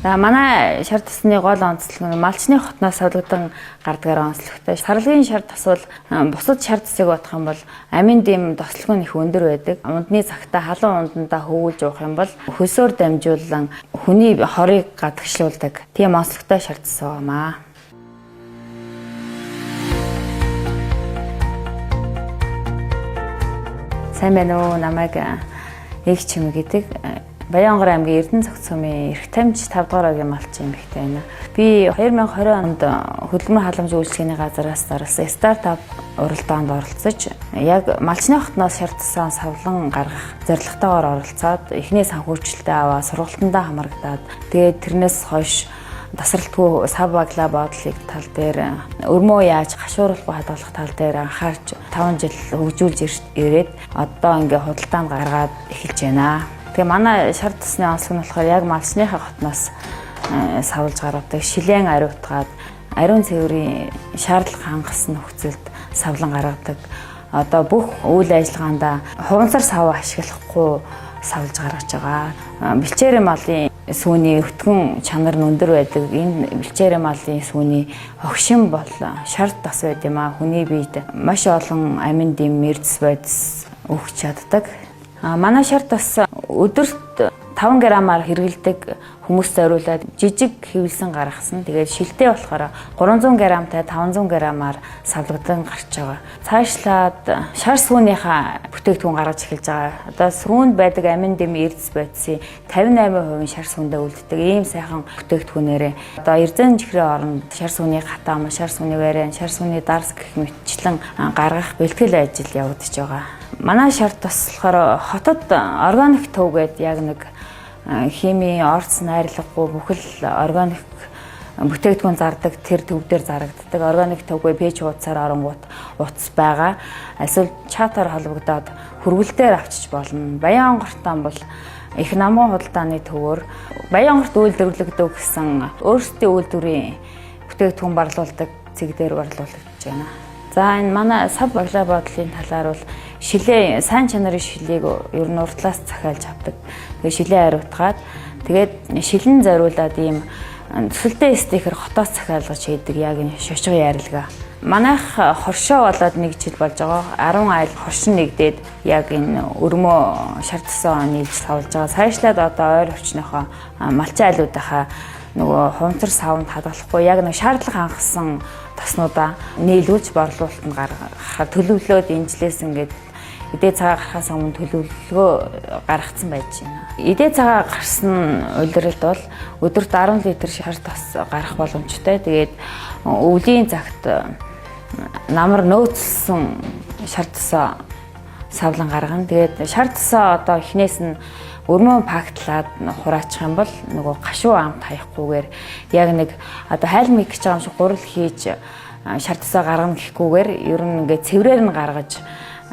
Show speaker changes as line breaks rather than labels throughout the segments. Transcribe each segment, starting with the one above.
За манай шар тасны гол онцлог нь малчны хотноос савлагдсан гардгаар онцлогтой. Сарлагын шар тас бол бусад шар тасыг бодох юм бол амин дэм тослого нь их өндөр байдаг. Ундны цагтаа халуун ундандаа хөвүүлж уух юм бол хөлсөөр дамжуулан хүний хорыг гадагшлуулдаг. Тийм онцлогтой шар тас байгаамаа. Сайн байна уу? Намайг Эг Чимэг гэдэг. Баянгор аймгийн Эрдэнэ цогц сумын эрх тамжи 5 дугаар огийн малчин эмэгтэй байна. Би 2020 онд хөдөлмөр халамж үйлчлэгээний газараас зарласан стартап уралдаанд оролцож, яг малчны хотноос шар тасаа савлан гаргах зорилготойгоор оролцоод эхний санхүүжилтээ аваа сургалтандаа хамрагдаад тэгээд тэрнээс хойш тасралтгүй сав баглаа бодлыг тал дээр өрмөө яаж гашууруулахгүй хадгалах тал дээр анхаарч 5 жил хөгжүүлж ирээд одоо ингээ худалдаанд гаргаад эхэлж байна. Тэгээ манай шар тасны онцлог нь болохоор яг малчныхаа хотноос савлж гаргадаг, шилэн ариутгаад ариун цэврийн шаардлага хангасан нөхцөлд савлан гаргадаг. Одоо бүх үйл ажиллагаанда хуванцар сав ашиглахгүй савлж гаргаж байгаа. Бэлчээрийн малын сүүний өтгөн чанар нь өндөр байдаг. Энэ бэлчээрийн малын сүүний огшин бол шар тас байд юм а. Хүний биед маш олон амин дэм эрдэс байдас өгч чаддаг. Манай шар тас өдөрт 5 грамаар хэрэглэдэг хүмүүст зориулаад жижиг хэвлсэн гаргасан. Тэгээд шилтэй болохоор 300 грамтай 500 грамаар савлагдан гарч байгаа. Цаашлаад шар сүүнийхаа бүтээгдэхүүн гаргаж эхэлж байгаа. Одоо сүүнд байдаг амин дэм эрдэс байдсын 58% шар сүүндээ үлддэг. Ийм сайхан бүтээгдэхүүнээрээ одоо эрдэнэ чихрийн оронд шар сүүний гатам, шар сүүний варен, шар сүүний дарс гэх мэтчлэн гаргах бэлтгэл ажил явагдаж байгаа. Манай шар тас болохоор хотод органик төв гэдэг яг нэг химийн орц найрлаггүй бүхэл органик бүтээгдэхүүн зардаг тэр төв дээр зарагддаг. Органик төвгүй пэйж хуудасаар оронгууд утас байгаа. Эсвэл чатаар холбогдоод хөрвөлдээр авчиж болно. Баянгортон бол их намын худалдааны төвөөр Баянгорт үйлдвэрлэгдэг гэсэн өөрсдийн үйлдвэрийн бүтээгдэхүүн барлуулдаг цэг дээр барлуулагдаж байна. За энэ манай сав баглаа бодлын талаар бол шилээ сайн чанарын шилийг ер нь уртлаас захиалж авдаг. Тэгээ шилээ хариутгаад тэгээд шилэн зориулаад ийм төсөлтэй стикер хотоос захиалгаж хийдэг яг энэ шошгын ярилга. Манайх хоршоо болоод 1 жил болж байгаа. 10 айл хоршин нэгдээд яг энэ өрмөө шар тасаа нийлж савлж байгаа. Цаашлаад одоо ойр орчныхоо малчин айлуудынхаа нөгөө хуванцар савнд хадгалахгүй яг нэг шаардлага хангасан таснуудаа нийлүүлж борлуулалтанд гаргахаар төлөвлөөд энэ жилээс ингээд эдээ цагаа гарахаас өмнө төлөвлөгөө гаргацсан байж байна. Эдээ цагаа гарсан улиралд бол өдөрт 10 литр шар тас гарах боломжтой. Тэгээд өвлийн цагт намар нөөцлсөн шар тасаа савлан гаргана. Тэгээд шар тасаа одоо эхнээс нь өрмөө пактлаад хураачих юм бол нөгөө гашуу амт хаяггүйгээр яг нэг одоо хайлмиг гэж байгаа юм шиг гурал хийж шар тасаа гаргана гэхгүйгээр ер нь ингээд цэврээр нь гаргаж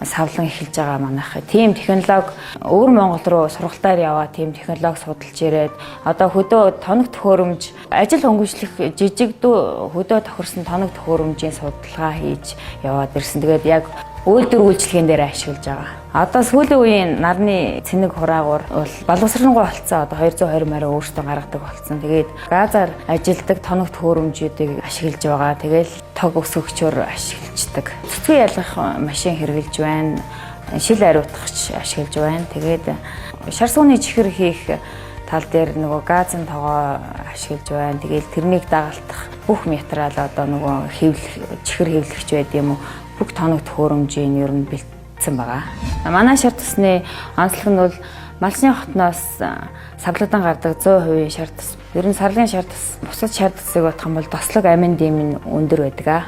савлан эхэлж байгаа манайх. Тийм технологи өвөр Монгол руу сургалтаар яваа тийм технологи судалж ирээд одоо хөдөө тоног төхөөрөмж ажил хөнгөлөх жижиг дүү хөдөө тохирсон тоног төхөөрөмжийн судалгаа хийж яваад ирсэн. Тэгээд яг үйлдвэр үйлчлэгэн дээр ашиглаж байгаа. Одоо сүүлийн үеийн нарны цэник хураагуур бол боловсронгуй болцсон. Одоо 220 мараа өөртөө гаргадаг болцсон. Тэгээд газар ажилдаг тоног төхөөрөмжүүдийг ашиглаж байгаа. Тэгэл тог өсгөгчөөр ашиглаждаг. Цэцгийн ялгах машин хэрэглэж байна. Шил ариутгагч ашиглаж байна. Тэгээд шар сууны чихэр хийх тал дээр нөгөө газын тогоо ашиглаж байна. Тэгээд тэрнийг дагалдах бүх материал одоо нөгөө чихэр хэвлэгч байд юм уу? Бүх тоног төхөөрөмжийн ер нь бэлтгэсэн байгаа. Манай шар тасны онцлог нь бол малчны хотноос савлагдан гардаг 100% шар тас. Ер нь сарлагын шар тас бусад шар тасыг бодох юм бол тослог амин дэм нь өндөр байдаг.